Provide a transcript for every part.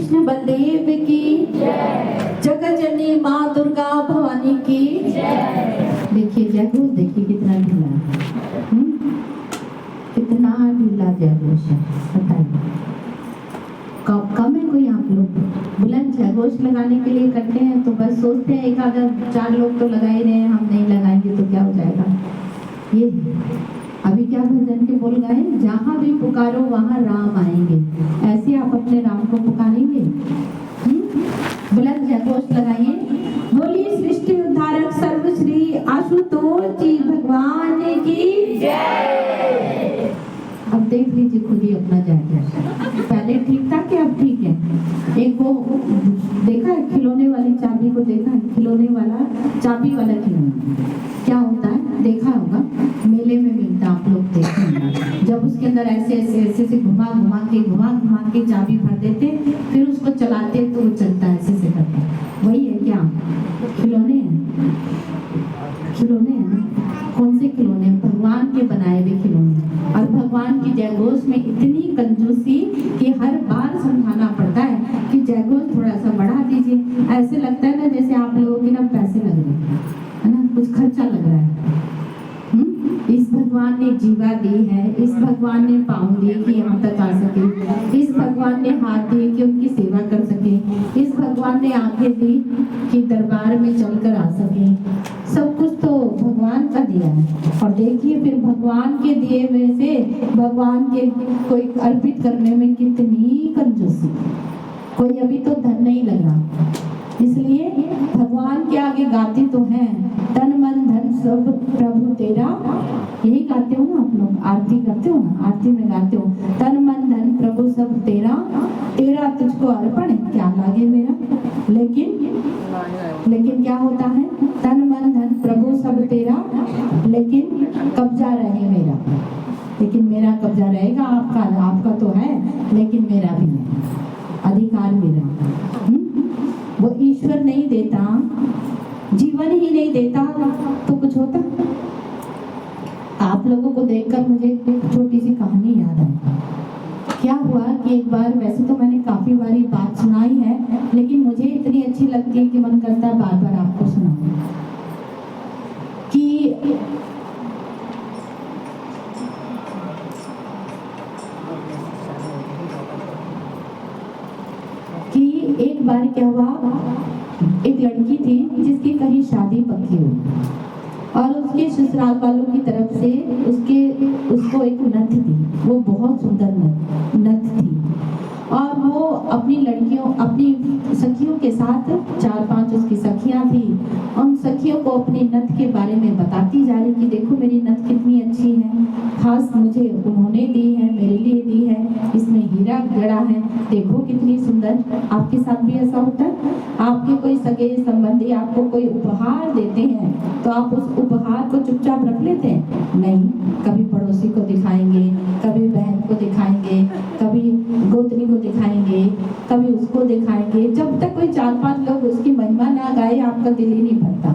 कृष्ण बलदेव की जगत जननी माँ दुर्गा भवानी की। देखिए जयघोष, देखिए कितना ढीला है, कितना ढीला जयघोष है, बताइए कम है कोई? आप लोग बुलंद जयघोष लगाने के लिए करते हैं तो बस सोचते हैं एक आधा 4 लोग तो लगा ही रहे हैं, हम नहीं लगाएंगे तो क्या हो जाएगा। ये अभी क्या भजन के बोल गए, जहाँ भी पुकारो वहाँ राम आएंगे। ऐसे आप अपने राम को पुकारेंगे? बुलंद जयघोष लगाइए। बोलिए सृष्टि उद्धारक सर्वश्री आशुतोष जी भगवान की जय। अब देख लीजिए खुद ही अपना जायजा, पहले ठीक था कि अब ठीक है। एक वो देखा है खिलौने वाली चाबी को, देखा है खिलौने वाला चाबी वाला खिलौना क्या होता है, देखा होगा, मेले में मिलता, आप लोग देखे होंगे। जब उसके अंदर ऐसे ऐसे ऐसे से घुमा घुमा के चाबी भर देते, फिर उसको चलाते तो वो चलता है, ऐसे से करता। वही है क्या? खिलौने हैं, खिलौने हैं ना। कौन से खिलौने? भगवान के बनाए हुए खिलौने। और भगवान की जयघोष में इतनी कंजूसी कि हर बार समझाना पड़ता है कि जयघोष थोड़ा सा बढ़ा दीजिए। ऐसे लगता है ना जैसे आप लोगों के ना पैसे लग रहे हैं, है ना, कुछ खर्चा लग रहा है। इस भगवान ने जीवा दी है, इस भगवान ने पाँव दिए कि यहाँ तक आ सके, इस भगवान ने हाथ दिए कि उनकी सेवा कर सके, इस भगवान ने आंखें दी कि दरबार में चलकर आ सके। सब कुछ तो भगवान का दिया है। और देखिए फिर भगवान के दिए में से भगवान के कोई अर्पित करने में कितनी कंजूसी। कोई अभी तो धन नहीं लग रहा, इसलिए भगवान के आगे गाते तो हैं, तन मन धन सब प्रभु तेरा। यही गाते हो ना आप लोग, आरती करते हो ना, आरती में गाते हो, तन मन धन प्रभु सब तेरा, तेरा तुझको अर्पण क्या लागे मेरा। लेकिन क्या होता है, तन मन धन प्रभु सब तेरा, लेकिन कब्जा रहे मेरा। लेकिन मेरा कब्जा रहेगा, आपका तो है लेकिन मेरा भी है, अधिकार मेरा। वो ईश्वर नहीं देता, जीवन ही नहीं देता तो कुछ होता। आप लोगों को देखकर मुझे एक छोटी सी कहानी याद आई। क्या हुआ कि एक बार, वैसे तो मैंने काफी बारी बात सुनाई है, लेकिन मुझे इतनी अच्छी लगती है कि मन करता है बार बार आपको सुनाऊं। कि एक बार क्या हुआ, एक लड़की थी जिसकी कहीं शादी पक्की हुई और उसके ससुराल वालों की तरफ से उसको एक नथ दी। वो बहुत सुंदर नथ थी और वो अपनी सखियों के साथ, 4-5 उसकी सखियां थी, उन सखियों को अपनी नथ के बारे में बताती जा रही कि देखो मेरी नथ कितनी अच्छी है, खास मुझे उन्होंने दी है, मेरे लिए दी है, इसमें हीरा जड़ा है, देखो कितनी सुंदर। आपके साथ भी ऐसा होता है? आपके कोई सगे संबंधी आपको कोई उपहार देते हैं तो आप उस उपहार को चुपचाप रख लेते हैं? नहीं, कभी पड़ोसी को दिखाएंगे, कभी बहन को दिखाएंगे, कभी गोतनी को दिखाएंगे, कभी उसको दिखाएंगे। जब तक कोई 4-5 लोग उसकी महिमा ना गाए आपका दिल ही नहीं भरता।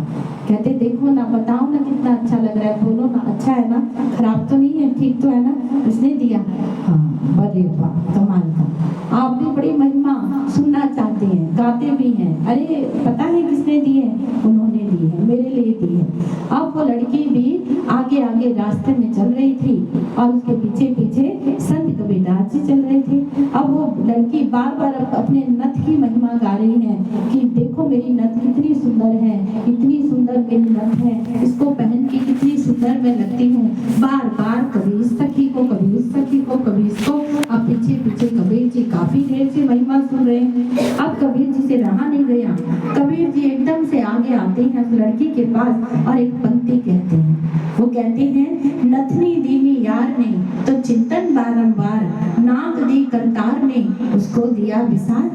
कहते देखो ना, बताओ ना कितना अच्छा लग रहा है, बोलो ना अच्छा है ना, खराब तो नहीं है, ठीक तो है ना, उसने दिया। हाँ, बड़े वाह, कमाल का। आप भी बड़ी महिमा सुनना चाहते हैं, गाते भी हैं, अरे पता है किसने दी है? उन्होंने दी है, मेरे लिए दी है। अब वो लड़की भी आगे आगे रास्ते में चल रही थी और उसके पीछे पीछे संत कबीरदास जी चल रहे थे। अब वो लड़की बार बार अपने नथ की महिमा गा रही है कि देखो मेरी नथ कितनी सुंदर है, इतनी सुंदर मेरी नथ है, इसको पहन के कितनी सुंदर मैं लगती हूँ। बार बार कभी इस सखी को, कभी उस सखी को, कभी इसको। अब पीछे पीछे कबीर जी काफी देर से महिमा सुन रहे हैं। अब कबीर जी से रहा नहीं गया, कबीर जी एकदम से आगे आते हैं उस लड़की के पास और एक पंक्ति कहते हैं। वो कहते हैं, नथनी दीनी यार ने तो चिंतन बारंबार, नाक दी करतार ने उसको दिया विसार।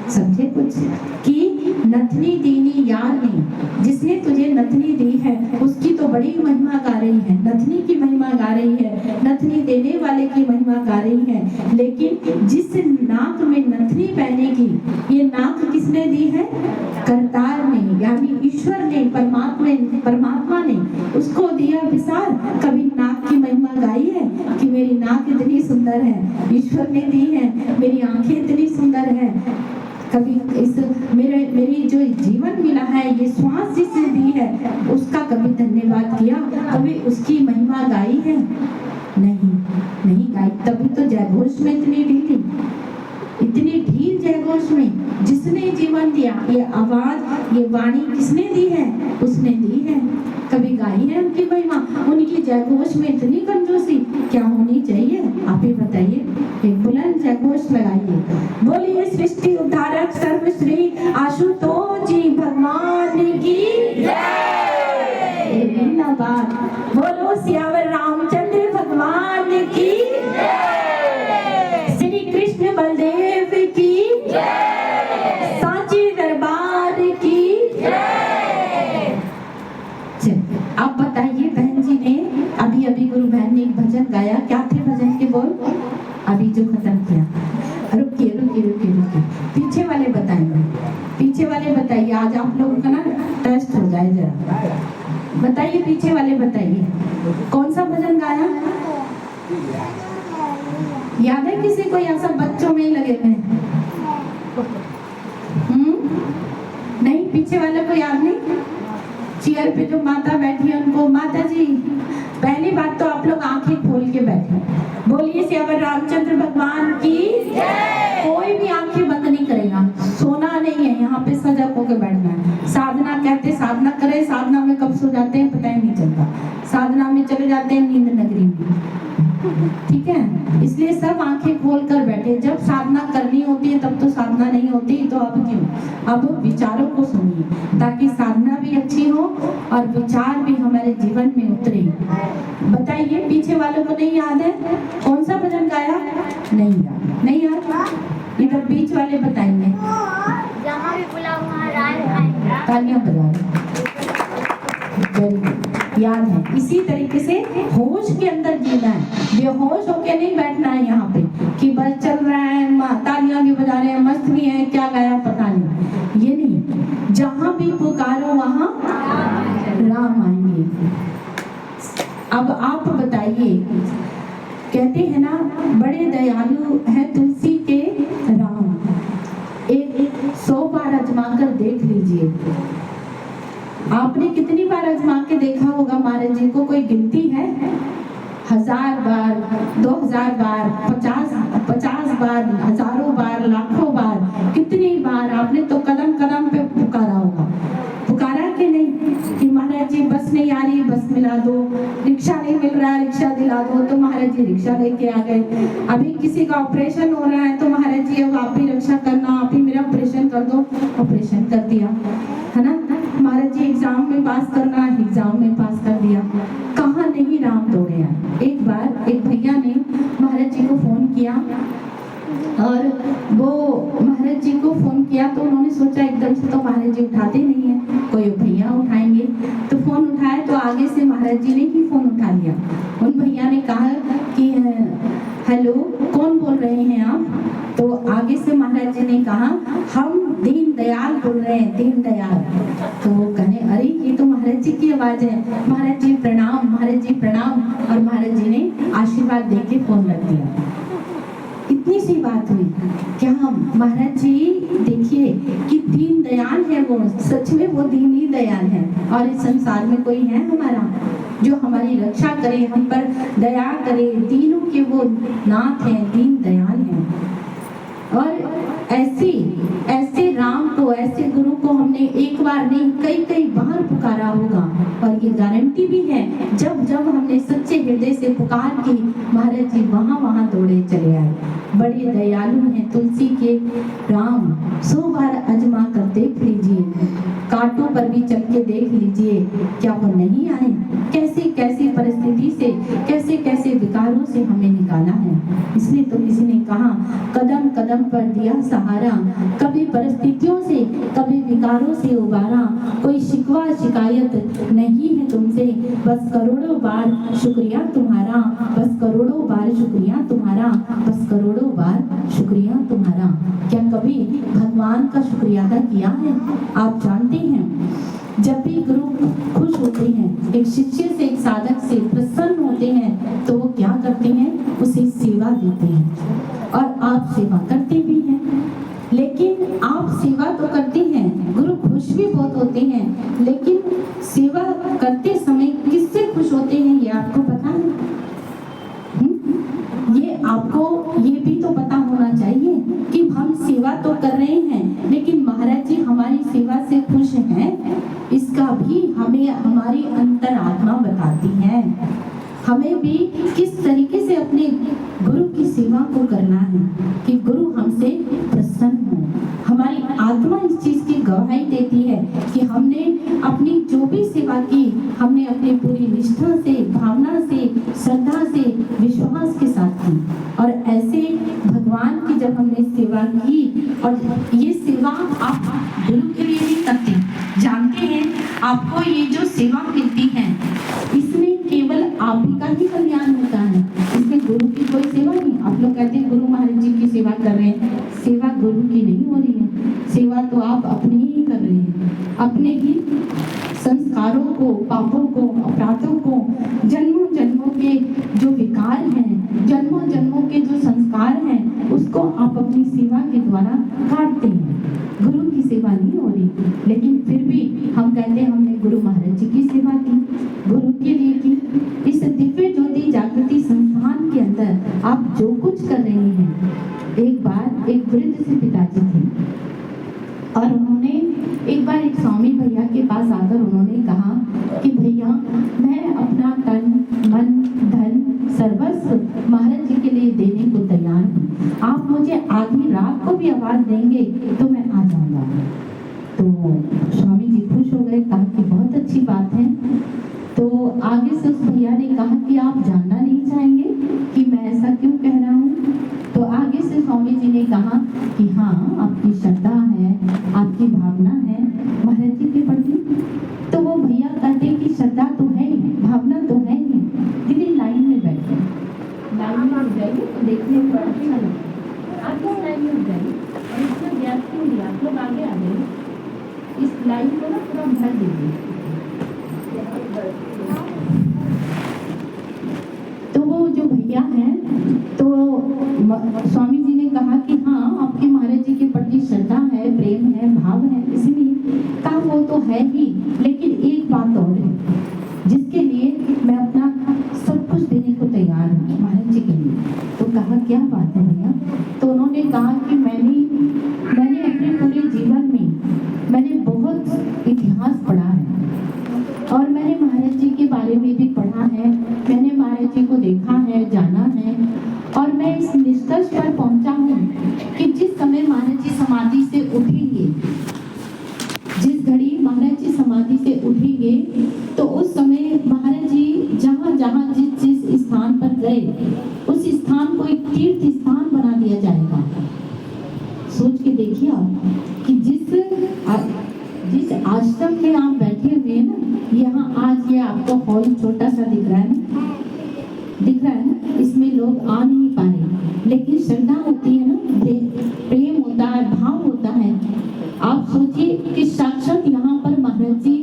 समझे कुछ? कि नथनी दीनी यार ने, जिसने तुझे नथनी दी है उसकी तो बड़ी महिमा गा रही है, नथनी की महिमा गा रही है, नथनी देने वाले की महिमा गा रही है, लेकिन जिस नाक में नथनी पहनेगी, ये नाक किसने दी है? करतार ने, यानी ईश्वर ने, परमात्मा ने उसको दिया विसार। कभी नाक की महिमा गाई है कि मेरी नाक इतनी सुंदर है, ईश्वर ने दी है, मेरी आंखें इतनी सुंदर ईश्वर है। कभी इस मेरी जो जीवन मिला है, ये श्वास जिसने दी है, उसका कभी धन्यवाद किया, कभी उसकी महिमा गाई है? नहीं गाई। तभी तो जयघोष में इतनी ढील जयघोष में जिसने जीवन दिया, ये आवाज, ये वाणी किसने दी है? उसने दी है। कभी गाई है उनकी महिमा? उनकी जयघोष में इतनी कंजूसी क्या होनी चाहिए? आप ही बताइए। एक बुलंद जयघोष लगाइए। बोलिए सृष्टि उद्धारक सर्वश्री आशुतोष जी भगवान की जय। बोलो सियावर रामचंद्र भगवान की जय। श्री कृष्ण बलदेव की जय। सांची दरबार की जय। आप बताइए, बहन जी ने अभी गुरु बहन ने एक भजन गाया, क्या थे भजन के बोल? अभी जो खत्म किया। रुकिए, पीछे वाले बताइए। आज आप लोगों का ना टेस्ट हो जाए जरा। बताइए, पीछे वाले बताइए, कौन सा भजन गाया? याद है किसी को? या सब बच्चों में ही लगे हुए हैं? नहीं, पीछे वाले को याद नहीं? चेयर पे जो माता बैठी है उनको, माता जी पहली बात तो आप लोग आंखें खोल के बैठे। बोलिए सियावर रामचंद्र भगवान की जय। कोई भी आंखें बंद नहीं करेगा, सोना नहीं है, यहाँ पे सजग होकर बैठना है। साधना कहते साधना करें, साधना में कब सो जाते हैं पता ही नहीं चलता, साधना में चले जाते हैं नींद नगरी में। ठीक है, इसलिए सब आंखें खोल कर बैठे। जब साधना करनी होती है तब तो साधना नहीं होती, तो अब क्यों? अब विचारों को सुनिए ताकि साधना भी अच्छी हो और विचार भी हमारे जीवन में उतरे। बताइए, पीछे वालों को नहीं याद है कौन सा भजन गाया? नहीं याद। इधर बीच वाले बताएंगे। जहाँ भी बुला वहाँ राय। तालियां बजा। याद है। इसी तरीके से होश के अंदर जीना है, बेहोश होके नहीं बैठना है यहाँ पे कि बस चल रहा है, तालियां भी बजा रहे हैं, मस्त भी है, क्या गाया पता नहीं, ये नहीं। जहाँ भी पुकारो वहाँ राम आएंगे। अब आप बताइए, कहते हैं ना बड़े दयालु है तुलसी के राम। एक 100 बार आजमा कर देख लीजिए। आपने कितनी बार आजमा के देखा होगा महाराज जी को? कोई गिनती है? 1000 बार, 2000 बार, 50 बार, हजारों बार, लाखों बार, कितनी बार आपने तो कदम कदम पे पुकारा होगा। पुकारा कि नहीं कि महाराज जी बस नहीं आ रही, बस मिला दो, रिक्शा नहीं मिल रहा है, रिक्शा दिला दो, तो महाराज जी रिक्शा लेके आ गए। अभी किसी का ऑपरेशन हो रहा है तो महाराज जी अब आप ही रक्षा करना, आप ही मेरा ऑपरेशन कर दो, ऑपरेशन कर दिया, है ना। महाराज जी एग्जाम में पास करना, एग्जाम में पास कर दिया। कहाँ नहीं राम दौड़े हैं। एक बार एक भैया ने महाराज जी को फोन किया और वो महाराज जी को फोन किया तो उन्होंने सोचा एकदम से तो महाराज जी उठाते नहीं है, कोई भैया उठाएंगे, तो फोन उठाया तो आगे से महाराज जी ने ही फोन उठा लिया। उन भैया ने कहा कि हेलो, कौन बोल रहे हैं आप? तो आगे से महाराज जी ने कहा हम दीन दयाल बोल रहे हैं, दीन दयाल। तो वो कहने अरे ये तो महाराज जी की आवाज है, महाराज जी प्रणाम, महाराज जी प्रणाम। और महाराज जी ने आशीर्वाद देके फोन रख दिया। इतनी सी बात हुई। क्या हम महाराज जी देखिए कि दीन दयाल है वो, सच में वो दीन ही दयाल है। और इस संसार में कोई है हमारा जो हमारी रक्षा करे, हम पर दया करे। दीनों के वो नाथ हैं, दीन दयाल हैं। और ऐसे राम को, ऐसे गुरु को हमने एक बार नहीं कई बार पुकारा होगा। और ये गारंटी भी है, जब जब हमने सच्चे हृदय से पुकार की, महाराज जी वहां दौड़े चले आए। बड़े दयालु हैं तुलसी के राम। 100 बार आजमा कर देख लीजिए, कांटों पर भी चल के देख लीजिए, क्या वो नहीं आए? कैसी कैसी परिस्थिति से, कैसे कैसे विकारों से हमें निकाला है। इसलिए तो किसी ने कहा कदम कदम पर दिया सहारा, कभी परिस्थितियों से, कभी विकारों से उबारा। कोई शिकवा शिकायत नहीं है तुमसे, बस करोड़ों बार शुक्रिया तुम्हारा, बस करोड़ों बार शुक्रिया तुम्हारा, बस करोड़ों बार शुक्रिया तुम्हारा। क्या कभी भगवान का शुक्रिया अदा किया है? आप जानते हैं, जब भी गुरु खुश होते हैं, एक शिष्य से, एक साधक से प्रसन्न होते हैं, तो वो क्या करते हैं? उसे सेवा देते हैं। और आप सेवा करते भी हैं। लेकिन आप सेवा तो करते हैं, गुरु खुश भी बहुत होते हैं, लेकिन सेवा करते समय किससे खुश होते हैं ये आपको पता है? ये आपको ये भी तो पता होना चाहिए कि हम सेवा तो कर रहे हैं, लेकिन महाराज जी हमारी सेवा से खुश हैं, इसका भी हमें हमारी अंतरात्मा बताती है। हमें भी किस तरीके से अपने गुरु की सेवा को करना है कि गुरु हमसे प्रसन्न हो। हमारी आत्मा इस चीज की गवाही देती है कि हमने अपनी जो भी सेवा की, हमने अपनी पूरी निष्ठा से, भावना से, श्रद्धा से, विश्वास के साथ की। और ऐसे भगवान की जब हमने सेवा की, और ये सेवा आप गुरु के लिए नहीं करते, जानते हैं आपको ये जो सेवा मिलती है इसमें केवल आप ही का ही कल्याण होता है, इसमें गुरु की कोई सेवा नहीं। आप लोग कहते हैं गुरु महाराज जी की सेवा कर रहे हैं, सेवा गुरु की नहीं हो रही है, सेवा तो आप अपनी ही कर रहे हैं। अपने ही संस्कारों को, पापों को, अपराधों को, जन्मों जन्मों के जो विकार हैं, जन्मों जन्मों के जो संस्कार हैं, उसको आप अपनी सेवा के द्वारा काटते हैं। गुरु की सेवा नहीं हो रही, लेकिन फिर भी हम कहते हैं हमने गुरु महाराज जी की सेवा की, गुरु के लिए की। इस दिव्य ज्योति जागृति संस्थान के अंदर आप जो कुछ कर रहे हैं, एक बार एक वृद्ध से पिताजी थे और उन्होंने एक बार एक स्वामी भैया के पास आकर उन्होंने कहा कि भैया मैं अपना तन मन धन सर्वस्व महाराज जी के लिए देने को तैयार हूँ, आप मुझे आधी रात को भी आवाज देंगे तो मैं आ जाऊंगा। तो स्वामी जी खुश हो गए, कहा कि बहुत अच्छी बात है। तो आगे से उस भैया ने कहा कि आप जानना नहीं चाहेंगे कि मैं ऐसा क्यों कह रहा हूँ? तो आगे से स्वामी जी ने कहा कि हाँ, आपकी श्रद्धा है, आपकी भावना है महाराज जी के प्रति। तो वो भैया कहते कि श्रद्धा तो है ही, भावना तो है ही, दीदी लाइन में बैठे, लाइन में उठ जाइए तो देखने में बड़ा अच्छा लगता, आप लोग लाइन में उठ जाइए। और इसमें गैप क्यों लिया, आप लोग आगे आ गए, इस लाइन को ना पूरा भर दीजिए। तो वो जो भैया हैं, तो स्वामी जी ने कहा कि हाँ, आपके महाराज जी के प्रति श्रद्धा है, प्रेम है, भाव है, इसलिए कहा वो तो है ही, लेकिन एक बात और है जिसके लिए मैं अपना सब कुछ देने को तैयार हूँ महाराज जी के लिए। तो कहा क्या बात है भैया? तो उन्होंने कहा कि मैंने अपने पूरे जीवन में मैंने बहुत इतिहास पढ़ा है और मैंने महाराज जी के बारे में भी पढ़ा है, मैंने महाराज जी को देखा है, जाना है, और मैं इस निष्कर्ष पर पहुंचा हूँ कि जिस समय महाराज जी समाधि से उठेंगे, जिस घड़ी महाराज जी समाधि से उठेंगे, तो उस समय महाराज जी जहाँ जहाँ जिस स्थान पर गए उस स्थान को एक तीर्थ स्थान बना दिया जाएगा। सोच के देखिए आप कि जिस आश्रम में आप बैठे हुए हैं ना, यहाँ आज ये आपको हॉल छोटा सा दिख रहा है ना, दिख रहा है ना, इसमें लोग आ नहीं पा रहे, लेकिन श्रद्धा होती है ना, प्रेम होता है, भाव होता है। आप सोचिए कि साक्षात यहाँ पर महाराज जी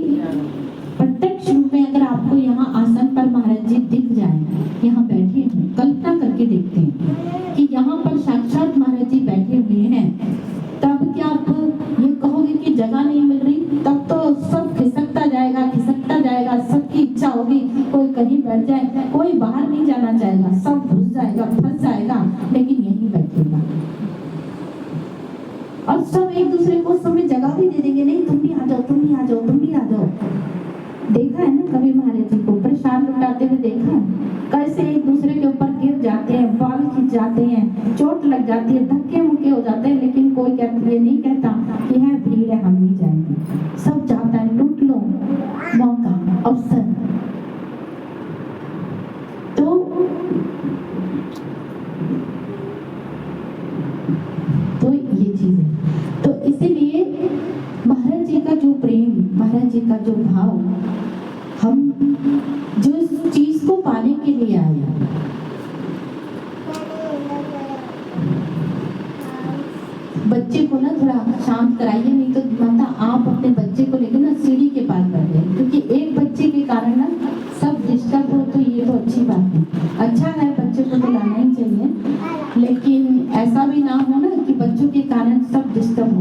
प्रत्यक्ष रूप में अगर आपको यहाँ आसन पर महाराज जी दिख जाए, यहाँ बैठे हैं, कल्पना करके देखते हैं कि यहाँ पर साक्षात महाराज जी बैठे हुए हैं, तब क्या आप ये कहोगे कि जगह नहीं मिल रही? तब तो सब खिसकता जाएगा, सबकी इच्छा होगी कोई कहीं बैठ जाए, कोई बाहर नहीं जाना चाहेगा, सब घुस जाएगा, फंस जाएगा, लेकिन यहीं बैठेगा। और सब एक दूसरे को समय जगह भी दे देंगे, नहीं तुम भी आ जाओ, तुम भी आ जाओ, तुम भी आ जाओ। देखा है ना कभी महाराज जी को प्रसाद लुटाते हुए देखा है? कैसे एक दूसरे के ऊपर गिर जाते हैं, बाल खींच जाते हैं, चोट लग जाती है, धक्के मुक्के हो जाते हैं, लेकिन कोई ये नहीं कहता कि है भीड़ है हम नहीं जाएंगे। सब चाहता है लूट लो मौका, अवसर। तो ये चीज है। तो इसीलिए महाराज जी का जो प्रेम, महाराज जी का जो भाव, हम जो इस चीज को पाने के लिए आए, बच्चे को ना थोड़ा शांत कराइए, नहीं तो मतलब आप अपने बच्चे को लेकर ना सीढ़ी के पास बैठे, क्योंकि एक बच्चे के कारण ना सब डिस्टर्ब हो, तो ये तो अच्छी बात है, अच्छा है, बच्चे को तो लाना ही चाहिए, लेकिन ऐसा भी ना हो ना कि बच्चों के कारण सब डिस्टर्ब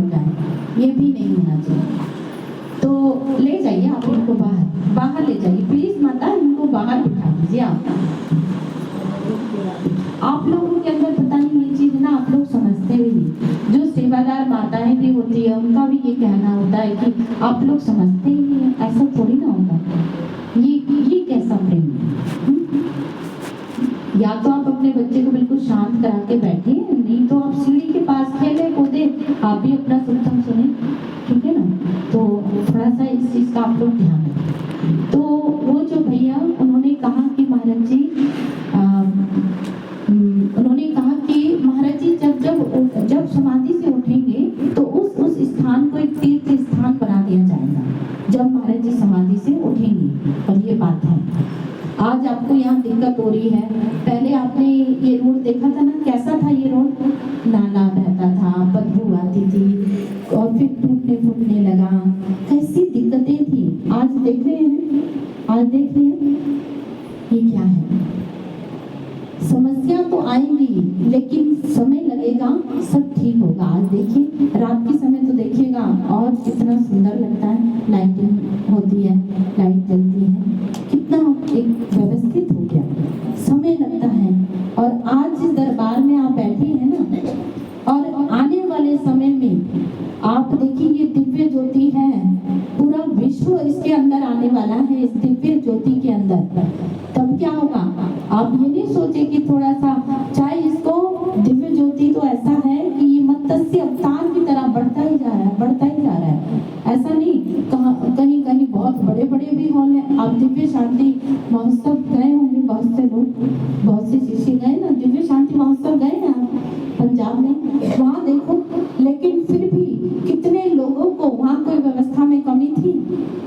भी, जो सेवादार माताएं भी होती है उनका भी ये कहना होता है कि आप लोग समझते ही नहीं हैं, ऐसा थोड़ी ना होता। ये कैसा प्रेम है? या तो आप अपने बच्चे को बिल्कुल शांत करा के बैठे, नहीं तो आप सीढ़ी के पास खेले कूदे, आप भी अपना सत्संग सुने, ठीक है ना। तो थोड़ा सा इस चीज का आप लोग ध्यान रखें। तो वो जो भैया उन्होंने कहा कि महाराज जी उन्होंने कहा कि महाराज जी जब समाधि से उठेंगे तो उस स्थान को एक तीर्थ स्थान बना दिया जाएगा जब महाराज जी समाधि से उठेंगे। और ये बात है, आज आपको यहाँ दिक्कत हो रही है। पहले आपने ये रोड देखा था ना, कैसा था ये रोड? नाला बहता था, बदबू आती थी और फिर टूटने फूटने लगा, कैसी दिक्कतें थी। आज देख रहे हैं, आज देख रहे हैं ये क्या है। समस्या तो आएंगी लेकिन समय लगेगा, सब ठीक होगा। आज देखिए रात के समय तो देखिएगा और कितना सुंदर लगता है, लाइटिंग होती है, लाइट जलती है, कितना एक व्यवस्थित हो गया, समय लगता है। और आज इस दरबार में आप बैठे हैं ना, और आने वाले समय में आप देखिए ये दिव्य ज्योति है, पूरा विश्व इसके अंदर आने वाला है, इस दिव्य ज्योति के अंदर। तब क्या होगा? आप ये नहीं सोचे कि थोड़ा सा चाहे इसको, दिव्य ज्योति तो ऐसा है कि ये मत्स्य अवतार की तरह बढ़ता ही जा रहा है, बढ़ता ही जा रहा है। ऐसा नहीं, कहीं कहीं बहुत बड़े बड़े भी हॉल हैं। आप दिव्य शांति महोत्सव गए होंगे, बहुत से लोग, बहुत से शिष्य गए ना, दिव्य शांति महोत्सव गए हैं आप पंजाब में, वहाँ देखो। लेकिन फिर भी कितने लोगों को, वहाँ कोई व्यवस्था में कमी थी,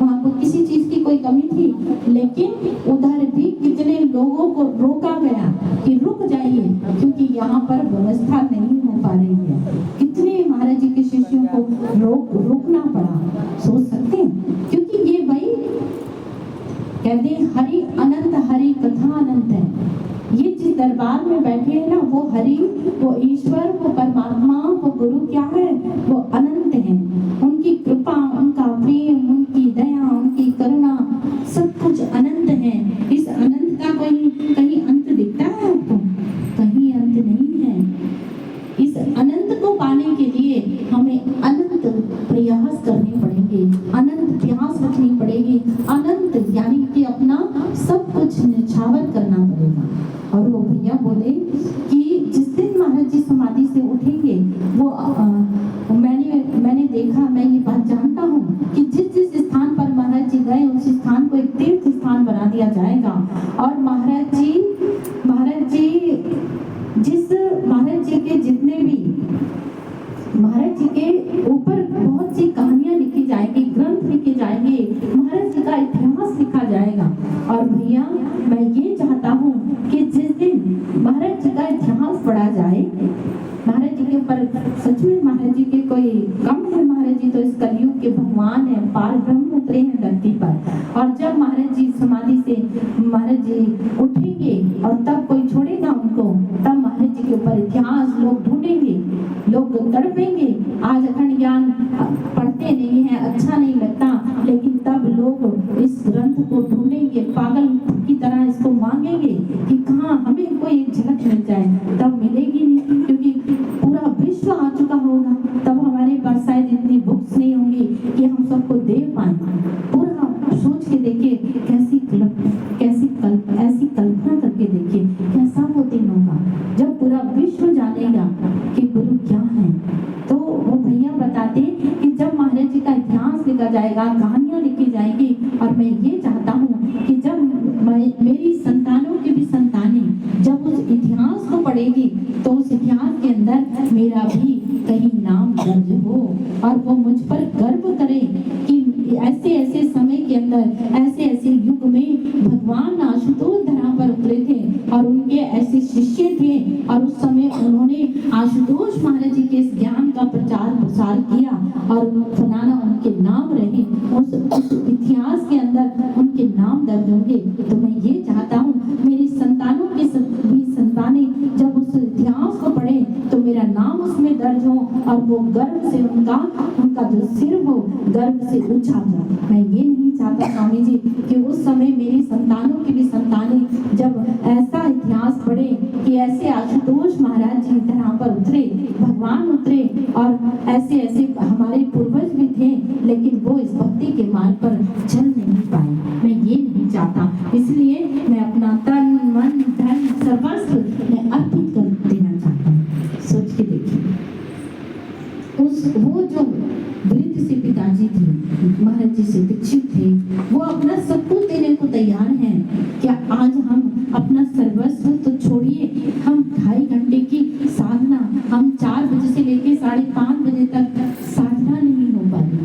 वहाँ को किसी चीज की कोई कमी थी, लेकिन उधर भी कितने लोगों को रोका गया कि रुक जाइए, क्योंकि यहाँ पर व्यवस्था नहीं हो पा रही है। कितने महाराज जी के शिष्यों को रोकना पड़ा, सोच सकते हैं। क्योंकि ये भाई कहते हैं हरि अनंत, हरि कथा अनंत है। ये जिस दरबार में बैठे हैं ना, वो हरि, वो ईश्वर, वो परमात्मा, वो गुरु क्या है? वो अनंत है। उनकी कृपा, उनका प्रेम, उनकी दया, उनकी करुणा, सब कुछ अनंत है। इस अनंत का कोई कहीं अंत दिखता है आपको? कहीं अंत नहीं है। इस अनंत को पाने के लिए हमें अनंत प्रयास करने पड़ेंगे, अनंत प्यास रखनी पड़ेगी, अनंत यानी कि अपना सब कुछ निछावर करना पड़ेगा। और वो भैया बोले कि जिस दिन महाराज जी समाधि से उठेंगे, वो मैंने देखा, मैं ये बात जानता हूँ कि जिस स्थान पर महाराज जी गए उस स्थान को एक तीर्थ स्थान बना दिया जाएगा। और महाराज जी के जितने भी महाराज जी के ऊपर बहुत सी कहानियां लिखी जाएगी, ग्रंथ लिखे जाएंगे, महाराज जी का इतिहास लिखा जाएगा। और भैया मैं ये चाहता हूँ कि जिस दिन महाराज जी का इतिहास पढ़ा जाए, महाराज जी के ऊपर सच में महाराज जी के कोई कम है? महाराज जी तो इस कलयुग के भगवान है, पार ब्रह्म उतरे हैं धरती पर। और जब महाराज जी समाधि से महाराज जी उठेंगे और तब कोई छोड़ेगा उनको, तब महाराज जी के ऊपर इतिहास लोग ढूंढेंगे, लोग तड़पेंगे। आज अखंड ज्ञान पढ़ते नहीं है, अच्छा नहीं लगता, लेकिन तब लोग इस ग्रंथ को ढूंढेंगे, पागल की तरह इसको मांगेंगे कि कहाँ हमें कोई एक झलक मिल जाए। तब मिलेगी नहीं, क्योंकि पूरा विश्व आ चुका होगा। तब हमारे पास शायद इतनी बुक्स नहीं होंगी कि हम सबको दे पाए। पूरा सोच के देखिए, ऐसी कल्पना करके देखिए कैसा वो दिन होगा जब पूरा विश्व जानेगा कि गुरु क्या है। तो वो भैया बताते कि जब महाराज जी का इतिहास लिखा जाएगा, कहानियां लिखी जाएगी, और मैं ये चाहता हूँ कि जब मेरी संतानों की भी संतानें जब उस इतिहास को पढ़ेगी तो उस इतिहास के अंदर मेरा भी कहीं नाम दर्ज हो और वो मुझ पर गर्व करे कि ऐसे ऐसे समय के अंदर, ऐसे ऐसे युग में भगवान आशुतोष धरा पर उतरे थे और उनके ऐसे शिष्य थे, और उस समय उन्होंने आशुतोष महाराज जी के इस ज्ञान का प्रचार प्रसार किया और फलाना उनके नाम रहे, उस इतिहास के अंदर उनके नाम दर्ज होंगे। तो मैं ये चाहता हूँ मेरी संतानों की भी संतानें जब उस इतिहास को पढ़े तो मेरा नाम उसमें दर्ज हो और वो गर्व से उनका जो सिर हो गर्व से ऊंचा हो। मैं ये नहीं चाहता स्वामी जी कि उस समय मेरी संतानों की भी संतानें जब ऐसा इतिहास पढ़े कि ऐसे आशुतोष महाराज जी तरह पर पर उतरे, भगवान उतरे, और ऐसे ऐसे हमारे पूर्वज भी थे, लेकिन वो इस भक्ति के मार्ग पर चल नहीं पाए। मैं ये नहीं चाहता, इसलिए मैं अपना तन मन धन सर्वस्व मैं अर्पित कर देना चाहता हूँ। सोच के देखिए, वो जो वृद्ध से पिताजी थे, महाराज जी से दीक्षित थे, वो अपना सब कुछ देने को तैयार हैं। क्या आज हम अपना सर्वस्व तो छोड़िए, हम 2.5 घंटे की साधना, हम 4 बजे से लेके 5:30 बजे तक साधना नहीं हो पा रही,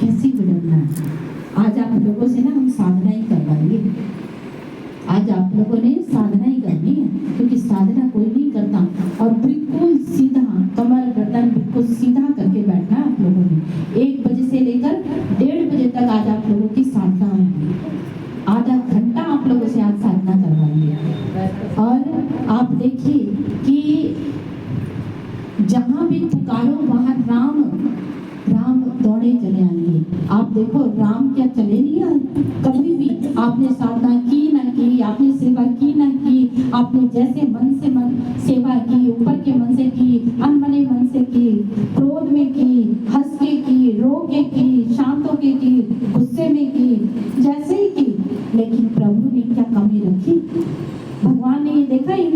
कैसी विडंबना है। आज आप लोगों से ना हम साधना ही करवाएंगे, आज आप लोगों ने साधना ही करनी है, क्योंकि साधना कोई नहीं करता। और बिल्कुल सीधा कमर गर्दन बिल्कुल सीधा करके बैठना आप लोगों ने। 1 बजे से लेकर 1:30 बजे तक आज आप लोगों की साधना होगी। आधा घंटा आप लोगों से आज साधना करवाएंगे। और आप देखिए कि जहाँ भी पुकारो वहाँ राम राम दौड़े चले आएंगे। आप देखो राम क्या चले नहीं आए, कभी भी आपने साधना की ना की, आपने सेवा की ना की, आपने जैसे मन से मन सेवा की, ऊपर के मन से की, अनबने मन से की, क्रोध में की, हंस के की, रो के की, शांत होके की, गुस्से में की, जैसे ही की, लेकिन प्रभु ने क्या कमी रखी? भगवान ने ये देखा, ये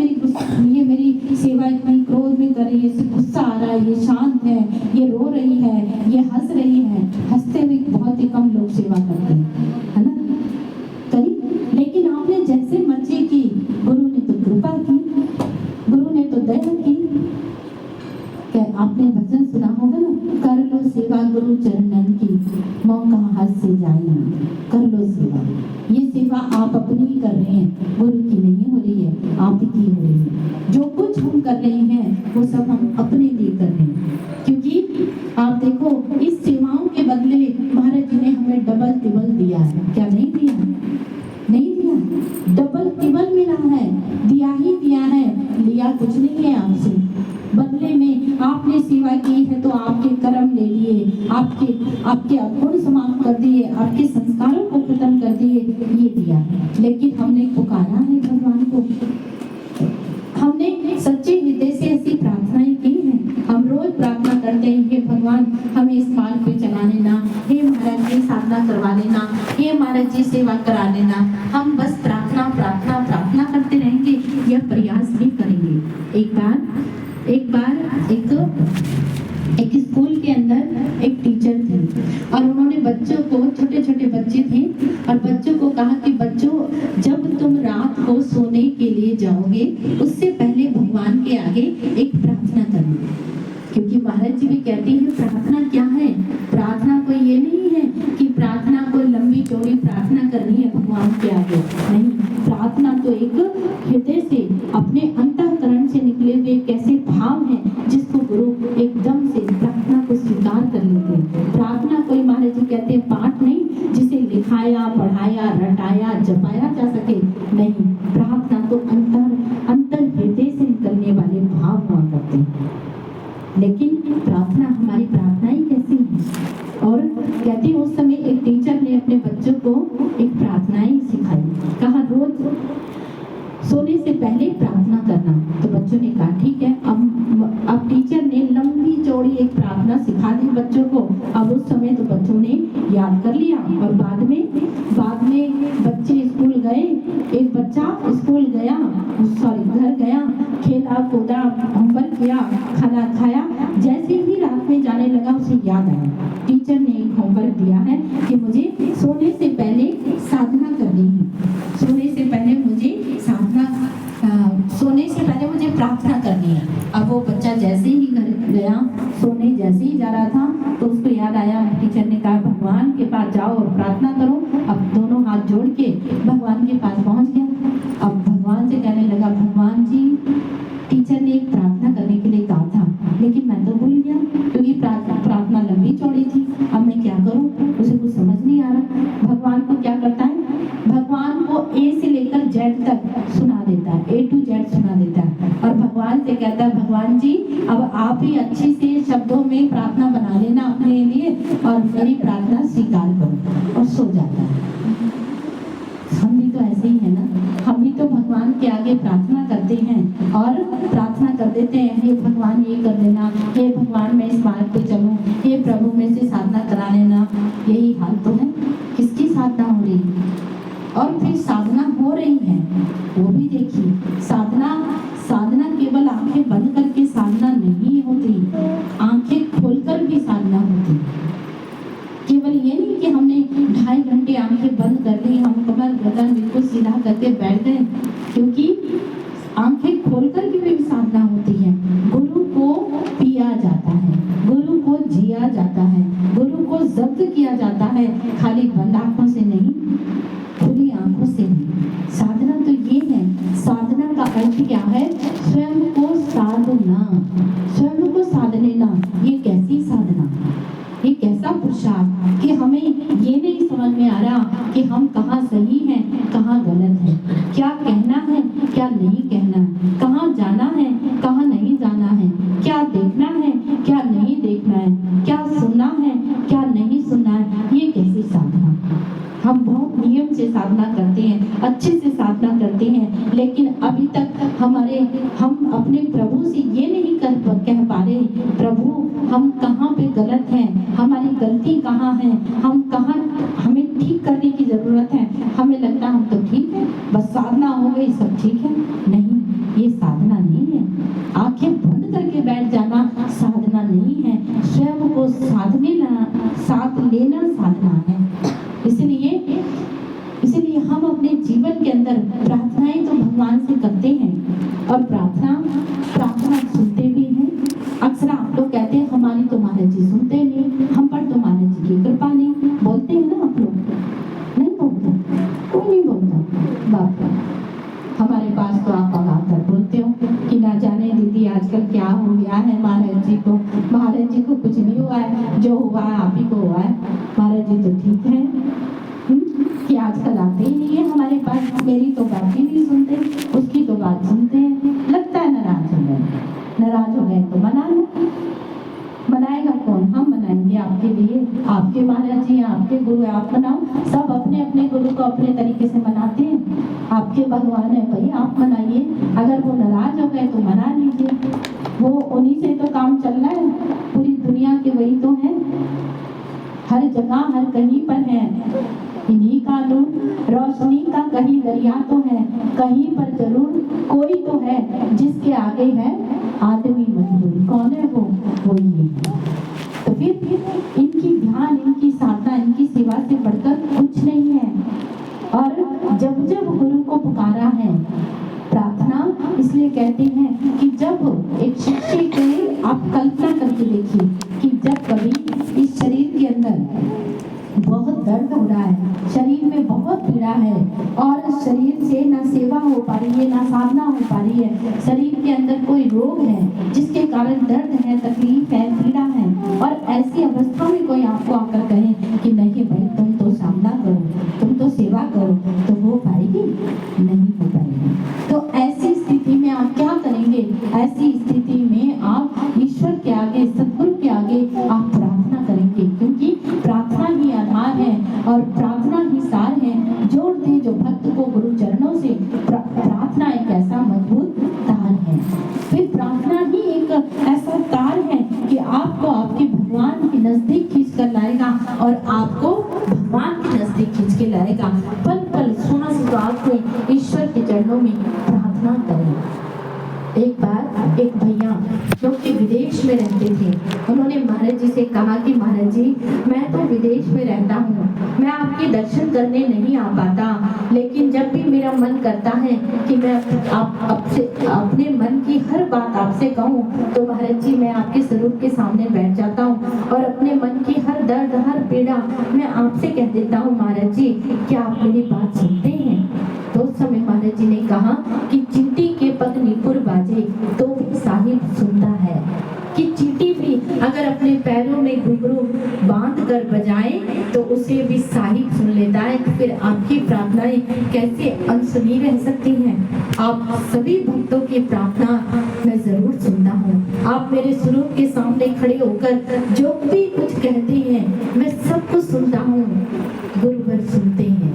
मेरी सेवा इतनी क्रोध में कर रही है, इसे गुस्सा आ रहा है, ये शांत है, ये रो रही है, ये हंस रही है। हंसते हुए बहुत ही कम लोग सेवा करते हैं, है ना? करी, लेकिन आपने जैसे मर्जी की, गुरु ने तो कृपा की, गुरु ने तो दया की। क्या आपने भजन सुना होगा ना, कर लो सेवा गुरु चरणन की, मौका हाथ से जाए ना, कर लो सेवा। ये सेवा आप अपनी ही कर रहे हैं, गुरु की नहीं हो रही है, आप की हो रही है। जो कुछ हम कर रहे हैं वो सब हम अपने लिए कर रहे हैं, क्योंकि आप देखो इस सेवाओं के बदले महाराज जी ने हमें डबल टिबल दिया है। क्या नहीं दिया? नहीं दिया, डबल टिबल मिला है, दिया ही दिया है, लिया कुछ नहीं है आपसे। बदले में आपने सेवा की है तो आपके कर्म ले लिए, आपके अगुण समाप्त कर दिए, आपके संस्कारों को खत्म कर दिए, ये दिया। लेकिन हमने पुकारा है भगवान को, हमने सच्चे हृदय से ऐसी प्रार्थनाएं की हैं। हम रोज प्रार्थना करते हैं, हे भगवान हमें इस मार्ग पे चला लेना, हे महाराज जी साधना करवा लेना, हे महाराज जी सेवा करा लेना। हम बस प्रार्थना प्रार्थना प्रार्थना करते रहेंगे, यह प्रयास भी करेंगे। एक बार एक स्कूल के अंदर एक टीचर थे, और उन्होंने बच्चों को, छोटे छोटे बच्चे थे, और बच्चों को कहा कि बच्चों जब तुम रात को सोने के लिए जाओगे उससे पहले भगवान के आगे एक प्रार्थना करना। क्योंकि महाराज जी भी कहते हैं प्रार्थना क्या है? प्रार्थना कोई ये नहीं है कि प्रार्थना कोई लंबी चौड़ी प्रार्थना करनी है भगवान के आगे, नहीं। प्रार्थना तो एक हृदय से, अपने अंतःकरण से निकले हुए कैसे भाव हैं जिसको गुरु एकदम से प्रार्थना को स्वीकार कर लेते हैं। प्रार्थना कोई महाराज जी कहते हैं पाठ नहीं जिसे लिखाया पढ़ाया रटाया जपाया जा सके, नहीं। प्रार्थना तो अंतर हृदय से निकलने वाले भाव हुआ करते हैं। लेकिन प्रार्थना, हमारी प्रार्थनाएं कैसी हैं? और कहते हैं उस समय एक टीचर ने अपने बच्चों को एक प्रार्थनाएं सिखाई, कहा रोज सोने से पहले प्रार्थना करना। तो बच्चों ने कहा ठीक है। अब टीचर ने लंबी चौड़ी एक प्रार्थना सिखा दी बच्चों को। अब उस समय तो बच्चों ने याद कर लिया, और बाद में बच्चे स्कूल गए। एक बच्चा स्कूल गया, घर गया, खेला कूदा, होमवर्क किया, खाना खाया। जैसे ही रात में जाने लगा उसे याद आया, टीचर ने एक होमवर्क दिया है कि मुझे सोने से पहले साधना करनी है, सोने से पहले मुझे प्रार्थना करनी है। अब वो बच्चा जैसे ही घर गया, सोने जैसे ही जा रहा था तो उसको याद आया, टीचर ने कहा भगवान के पास जाओ और प्रार्थना करो। अब दोनों हाथ जोड़ के भगवान के पास पहुंच गया। अब भगवान से कहने लगा, भगवान जी टीचर ने एक प्रार्थना करने के लिए कहा था, लेकिन मैं तो भूल गया क्योंकि प्रार्थना लंबी चौड़ी थी। अब मैं क्या करूं? उसे कुछ समझ नहीं आ रहा। भगवान को क्या करता है? भगवान को ए से लेकर जेड तक सुना देता है, A to Z सुना देता है, और भगवान से कहता है भगवान जी अब आप ही अच्छी से शब्दों में प्रार्थना बना लेना अपने लिए और मेरी प्रार्थना स्वीकार करो, और सो जाता है। हम भी तो ऐसे ही है ना, हम भी तो भगवान के आगे प्रार्थना करते हैं और प्रार्थना कर देते हैं, हे भगवान ये कर देना, हे भगवान मैं इस मार्ग पे चलूं, हे प्रभु मैं से साधना करा लेना। यही हाल तो है। किसकी साधना हो रही है? और फिर साधना हो रही है वो भी देखिए। साधना केवल आंखें बंद करके साधना नहीं होती, आंखें खोलकर भी साधना होती। केवल ये नहीं कि हमने 2.5 घंटे आंखें बंद कर ली, हम कमर गर्दन बिल्कुल सीधा करके बैठ गए, क्योंकि आंखें खोलकर भी साधना होती है। गुरु को पिया जाता है, गुरु को जिया जाता है, गुरु को जब्त किया जाता है, खाली बंद आंखों से नहीं, खुली आंखों से भी। साधना तो ये है। साधना का अर्थ क्या है? स्वयं को साधना, स्वयं को साध लेना। ये कैसी साधना, ये कैसा पुरुषार्थ कि हमें ये नहीं समझ में आ रहा कि हम कहाँ सही हैं, कहाँ गलत है, क्या कहना है, क्या नहीं कहना है, कहाँ जाना है, कहाँ नहीं जाना है, क्या देखना है, क्या नहीं देखना है, क्या सुनना है, क्या नहीं सुनना है। ये कैसी साधना? हम बहुत नियम से साधना करते हैं, अच्छे से साधना करते हैं, लेकिन अभी तक हम अपने प्रभु से ये नहीं कह पा रहे, प्रभु हम कहाँ पे गलत हैं, हमारी गलती कहाँ है, हम कहाँ, हमें ठीक करने की जरूरत है। हमें लगता है हम तो ठीक है, बस साधना हो गई सब ठीक है। नहीं, ये साधना नहीं है। आंखें बंद करके बैठ जाना साधना नहीं है। स्वयं को साथ लेना साधना है। इसलिए हम अपने जीवन के अंदर प्रार्थनाएं तो भगवान से करते हैं और प्रार्थना सुनते भी हैं। अक्सर आप लोग कहते हैं हमारी तो महाराज जी सुनते नहीं, हम पर तो महाराज जी की कृपा नहीं, बोलते हैं ना आप लोग? नहीं बोलते, कोई नहीं बोलता। बाप रे, हमारे पास तो आप आकर बोलते हो कि ना जाने दीदी आजकल क्या हो गया है महाराज जी को। महाराज जी को कुछ नहीं हुआ है, जो हुआ है आप ही को हुआ है। महाराज जी तो ठीक है कि आजकल आते ही नहीं है हमारे पास। मेरी तो बात ही नहीं सुनते, उसकी तो बात सुनते हैं। लगता है नाराज हो गए तो मना लो। मनाएगा कौन? हम मनाएंगे आपके लिए। आपके महाराज जी, आपके गुरु, आप मनाओ। सब अपने अपने गुरु को अपने तरीके से मनाते हैं। आपके भगवान है भाई, आप मनाइए। अगर वो नाराज हो गए तो मना लीजिए, वो उन्हीं से तो काम चल रहा है। पूरी दुनिया के वही तो है, हर जगह हर कहीं पर है इन्हीं का नूर। रोशनी का कहीं दरिया तो है, कहीं पर जरूर कोई तो है जिसके आगे है आदमी मजबूर। कौन है वो ये। तो फिर इनकी ध्यान, इनकी साधना, इनकी सेवा से बढ़कर कुछ नहीं है। और जब जब गुरु को पुकारा है, प्रार्थना इसलिए कहते हैं कि जब एक शिष्य के, आप कल्पना करके देखिए कि जब कभी इस शरीर के अंदर बहुत दर्द हो रहा है, शरीर में बहुत पीड़ा है और शरीर से ना सेवा हो पा रही है, ना साधना हो पा रही है, शरीर के अंदर कोई रोग है जिसके कारण दर्द है, तकलीफ है, पीड़ा है, और ऐसी अवस्था में कोई आपको आकर कहे कि नहीं भाई तुम तो साधना करो, तुम तो सेवा करो, तो हो पाएगी? नहीं हो पाएगी। तो ऐसी स्थिति में आप क्या करेंगे? ऐसी स्थिति में आप ईश्वर के आगे, सद्गुरु के आगे आप प्रार्थना करेंगे, क्योंकि प्रार्थना ही आधार है और प्रार्थना ही सार है। जोड़ दे जो भक्त को गुरु चरणों से। प्रार्थना एक ऐसा मजबूत तार है। फिर प्रार्थना ही एक ऐसा तार है कि आपको आपके भगवान के नजदीक खींच कर लाएगा और आपको भगवान के नजदीक खींच के लाएगा। पल पल श्वास श्वास में ईश्वर के चरणों में प्रार्थना करें। एक बार एक भैया जो कि विदेश में रहते थे, उन्होंने महाराज जी से कहा कि महाराज जी मैं तो विदेश में रहता हूँ, मैं आपके दर्शन करने नहीं आ पाता, लेकिन जब भी मेरा मन करता है कि मैं आपसे अपने मन की हर बात आपसे कहूँ, तो महाराज जी मैं आपके स्वरूप के सामने बैठ जाता हूँ और अपने मन की हर दर्द, हर पीड़ा मैं आपसे कह देता हूँ। महाराज जी क्या आप मेरी बात सुनते हैं? तो उस समय महाराज जी ने कहा कि चींटी के पग निपुर बाजे तो भी साहिब सुनता है। कि चींटी भी अगर अपने पैरों में घुंघरू बांध कर बजाए तो उसे भी साहिब सुन लेता है। तो फिर आपकी प्रार्थनाएं कैसे अनसुनी रह सकती हैं? आप सभी भक्तों की प्रार्थना मैं जरूर सुनता हूँ। आप मेरे स्वरूप के सामने खड़े होकर जो भी कुछ कहते हैं मैं सब कुछ सुनता हूँ। गुरुवर सुनते हैं।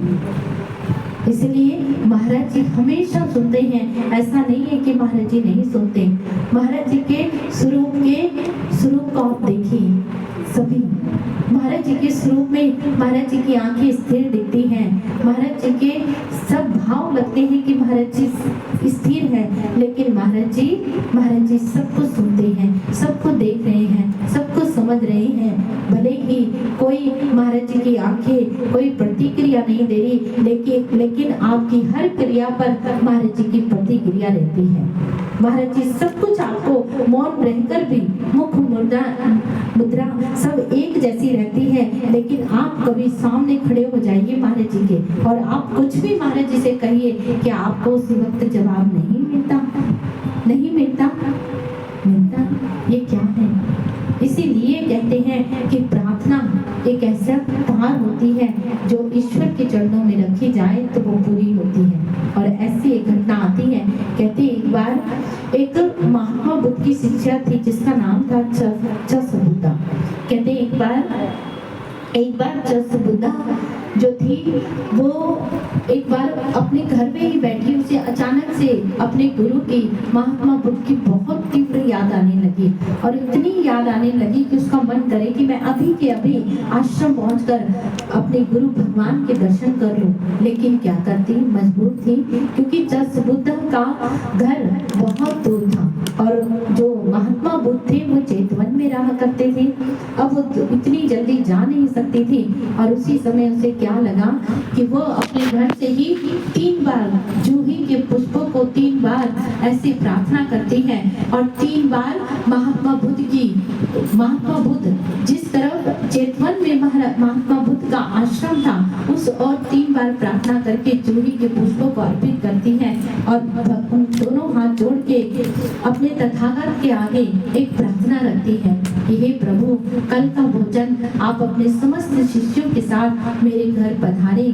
इसलिए महाराज जी हमेशा सुनते हैं, ऐसा नहीं है कि महाराज जी नहीं सुनते। महाराज जी के स्वरूप को आप देखिए, सभी महाराज जी के स्वरूप में महाराज जी की आंखें स्थिर दिखती हैं, महाराज जी के सब भाव लगते हैं कि महाराज जी स्थिर है, लेकिन महाराज जी सबको सुनते हैं, सबको देख रहे हैं, सबको समझ रहे हैं। भले ही कोई महाराज जी की आंखें कोई प्रतिक्रिया नहीं दे रही, लेकिन आपकी हर क्रिया पर महाराज जी की प्रतिक्रिया रहती है। महाराज जी सब कुछ आपको मौन रहकर भी मुख मुद्रा सब एक जैसी रहती है, लेकिन आप कभी सामने खड़े हो जाइए महाराज जी के और आप कुछ भी महाराज जी से कहिए कि आपको उसी वक्त जवाब नहीं मिलता। ये क्या है? इसीलिए कहते हैं कि प्रार्थना एक ऐसा तार होती है जो ईश्वर के चरणों में रखी जाए तो वो पूरी होती है। और ऐसी एक घटना आती है, कहते एक बार एक महात्मा बुद्ध की शिष्या थी जिसका नाम था चसबुद्धा। कहते एक बार चसबुद्धा जो थी वो एक बार अपने घर में ही बैठी, उसे अचानक से अपने गुरु की महात्मा बुद्ध की बहुत तीव्र याद आने लगी और इतनी याद आने लगी कि उसका मन करे कि मैं अभी के अभी आश्रम पहुंचकर अपने गुरु भगवान के दर्शन कर लूं। लेकिन क्या करती, मजबूर थी, क्योंकि चसबुद्ध का घर बहुत दूर था और जो महात्मा बुद्ध थे वो चेतवन में रहा करते थे। अब वो इतनी जल्दी जा नहीं सकती थी और उसी समय उसे क्या लगा कि वो अपने घर से ही 3 बार जूही के पुष्पों को 3 बार ऐसी प्रार्थना करती है और 3 बार महात्मा बुद्ध जिस तरफ चेतवन में महात्मा बुद्ध का आश्रम था उस और 3 बार प्रार्थना करके जूही के पुष्पों को अर्पित करती है और दोनों हाथ जोड़ के अपने तथागत के आगे एक प्रार्थना रखती है कि हे प्रभु, कल का भोजन आप अपने समस्त शिष्यों के साथ मेरे घर पधारे,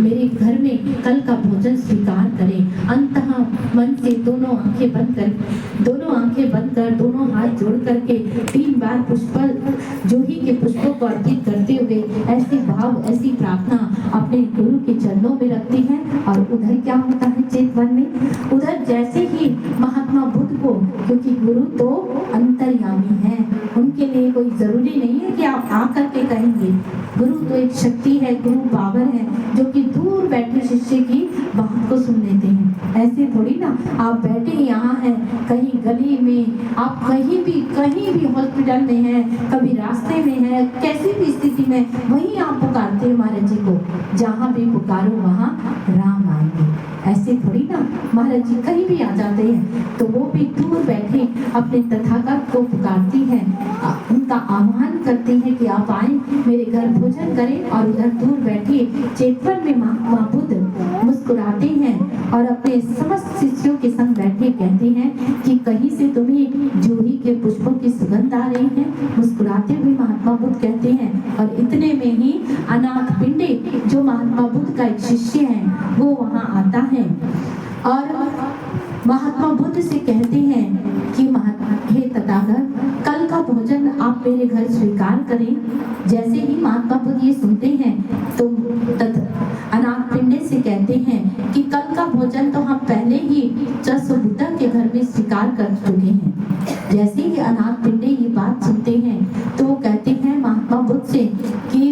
मेरे घर में कल का भोजन स्वीकार करें। अंतः मन से दोनों आंखें बंद कर दोनों हाथ जोड़ करके 3 बार जूही के पुष्पों को अर्पित करते हुए ऐसे भाव, ऐसी प्रार्थना अपने गुरु के चरणों में रखती है। और उधर क्या होता है चेतवन में, उधर जैसे ही महात्मा बुद्ध को, क्योंकि गुरु तो अंतर्यामी है, उनके लिए कोई जरूरी नहीं है कि आप आकर के कहेंगे। गुरु तो एक शक्ति है, गुरु पावर है जो कि दूर बैठे शिष्य की बात को सुन लेते हैं। ऐसे थोड़ी ना आप बैठे यहाँ हैं कहीं गली में, आप कहीं भी हॉस्पिटल में हैं, कभी रास्ते में हैं, कैसी भी स्थिति में वहीं आप पुकारते हैं महाराज जी को, जहाँ भी पुकारो वहाँ राम आएंगे। ऐसे थोड़ी ना महाराज जी कहीं भी आ जाते हैं, तो वो भी दूर बैठे अपने तथागत को पुकारती है, उनका आह्वान करती है कि आप आए मेरे घर भोजन करें। और उधर दूर बैठे चेतवन में महात्मा बुद्ध मुस्कुराते हैं और अपने समस्त शिष्यों के संग बैठे कहते हैं कि कहीं से तुम्हें जूही के पुष्पों की सुगंध आ रही है। मुस्कुराते हुए महात्मा बुद्ध कहते हैं और इतने में ही अनाथ पिंडे जो महात्मा बुद्ध का एक शिष्य है वो वहां आता है और महात्मा बुद्ध से कहते हैं कि हे तथागत, कल का भोजन आप मेरे घर स्वीकार करें। जैसे ही महात्मा बुद्ध ये सुनते हैं तो अनाथ पिंडे से कहते हैं कि कल का भोजन तो हम पहले ही चसबुद्धा के घर में स्वीकार कर चुके हैं। जैसे ही अनाथ पिंडे ये बात सुनते हैं तो वो कहते हैं महात्मा बुद्ध से कि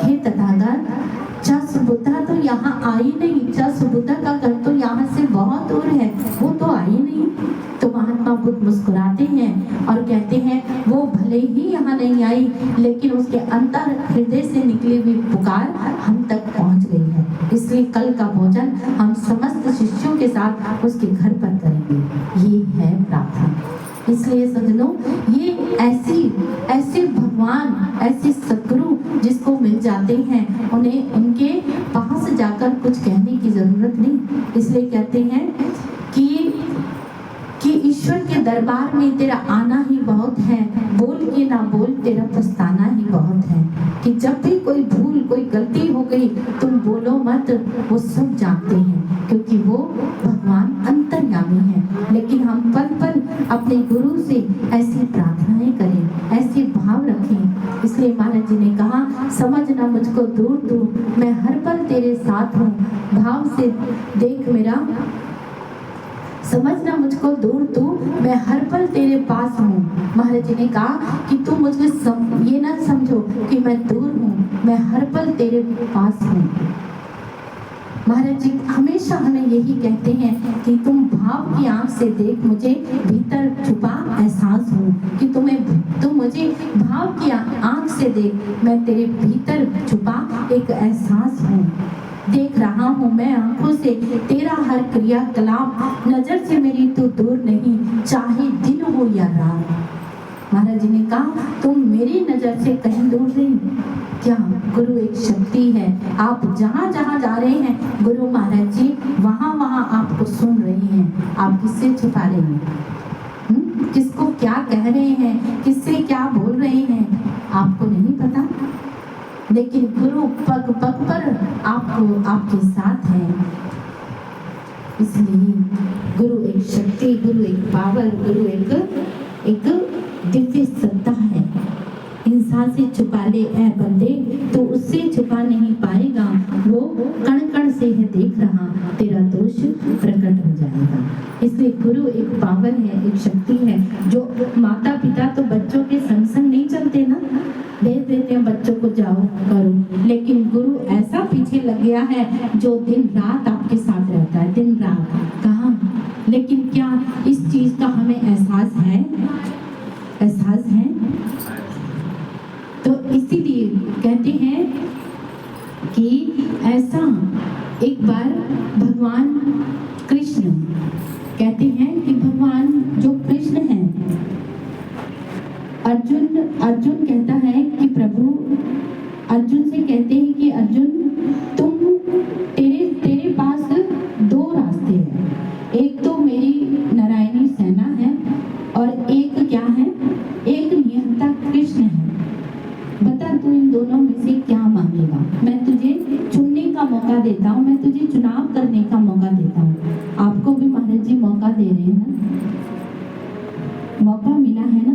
हे तथागत, चसबुद्धा तो यहाँ आई नहीं, चसबुद्धा का घर तो यहाँ से बहुत दूर है, वो तो आई नहीं। तो महात्मा बुद्ध मुस्कुराते हैं और कहते हैं वो भले ही यहाँ नहीं आई, लेकिन उसके अंतर हृदय से निकली हुई पुकार हम तक पहुँच गई है, इसलिए कल का भोजन हम समस्त शिष्यों के साथ उसके घर पर करेंगे। ये है प्रार्थना। इसलिए सज्जनों, ये ऐसे भगवान, ऐसे सद्गुरु जिसको मिल जाते हैं उन्हें उनके पास जाकर कुछ कहने की जरूरत नहीं। इसलिए कहते हैं कि ईश्वर के दरबार में तेरा आना ही बहुत है, बोल के ना बोल तेरा पछताना ही बहुत है। कि जब भी कोई भूल, कोई गलती हो गई तुम बोलो मत, वो सब जानते हैं क्योंकि वो भगवान अंतर्यामी है। लेकिन हम पल पल अपने गुरु से ऐसी प्रार्थनाएं करें, ऐसे भाव रखें। इसलिए महाराज जी ने कहा, समझना मुझको दूर तू, मैं हर पल तेरे साथ हूँ, भाव से देख मेरा, समझना मुझको दूर तू, मैं हर पल तेरे पास हूँ। महाराज जी ने कहा कि तुम मुझे ये ना समझो कि मैं दूर हूँ, मैं हर पल तेरे पास हूँ। महाराज जी हमेशा हमें यही कहते हैं कि तुम भाव की आंख से देख, मुझे भीतर छुपा एहसास हूँ, कि तुम मुझे भाव की आंख से देख, मैं तेरे भीतर छुपा एक एहसास हूँ। देख रहा हूँ मैं आंखों से तेरा हर क्रियाकलाप, नजर से मेरी तू दूर नहीं, चाहे दिन हो या रात। महाराज जी ने कहा तुम मेरी नजर से कहीं दूर नहीं। क्या गुरु एक शक्ति है, आप जहाँ जहाँ जा रहे हैं गुरु महाराज जी वहाँ वहाँ आपको सुन रही हैं। आप किससे छुपा रहे हैं, किसको क्या कह रहे हैं, किससे क्या बोल रहे हैं, आपको नहीं पता, लेकिन गुरु पग पग पर आपको आपके साथ है। इसलिए गुरु एक शक्ति, गुरु एक पावर, गुरु एक दिव्य सत्ता है। इंसान से छुपा ले ऐ बंदे, तो उससे छुपा नहीं पाएगा, वो कण कण से है देख रहा, तेरा दोष प्रकट हो जाएगा। इसलिए गुरु एक पावर है, एक शक्ति है। जो माता पिता तो बच्चों के संग संग नहीं चलते ना, भेज देते हैं बच्चों को जाओ करो, लेकिन गुरु ऐसा पीछे लग गया है जो दिन रात आपके साथ रहता है, दिन रात। कहाँ, लेकिन क्या इस चीज का हमें एहसास है? एहसास है? तो इसीलिए कहते हैं कि ऐसा एक बार भगवान कृष्ण कहते हैं कि भगवान जो कृष्ण हैं, अर्जुन कहता है कि प्रभु, अर्जुन से कहते हैं कि अर्जुन तेरे पास दो रास्ते हैं, एक तो मेरी नारायणी सेना है और एक क्या है, एक निहंता कृष्ण है। बता तू इन दोनों में से क्या मांगेगा? मैं तुझे चुनने का मौका देता हूँ, मैं तुझे चुनाव करने का मौका देता हूँ। आपको भी महाराज जी मौका दे रहे हैं ना, मौका मिला है ना,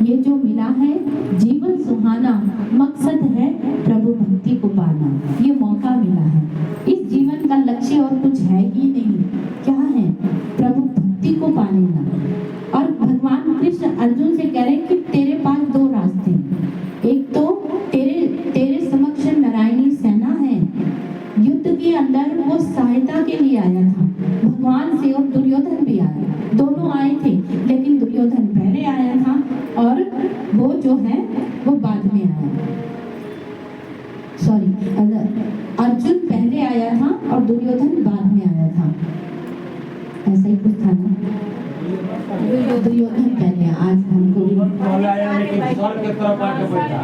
ये जो मिला है जीवन सुहाना, मकसद है प्रभु भक्ति को पाना, ये मौका मिला है। इस जीवन का लक्ष्य और कुछ है ही नहीं, क्या है? प्रभु भक्ति को पाने का। और भगवान कृष्ण अर्जुन से कह रहे हैं कि तेरे पास दो रास्ते, एक तो तेरे समक्ष नारायणी सेना है, युद्ध के अंदर वो सहायता के लिए आया था भगवान से, और दुर्योधन भी आया, दोनों आए थे, लेकिन दुर्योधन पहले आया था और वो जो है वो बाद में आया। सॉरी, अर्जुन पहले आया था और दुर्योधन बाद में आया था, ऐसा ही कुछ था ना। दुर्योधन पहले, आज हमको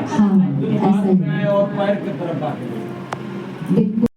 हाँ ऐसा ही, और पैर की तरफ आके बिल्कुल।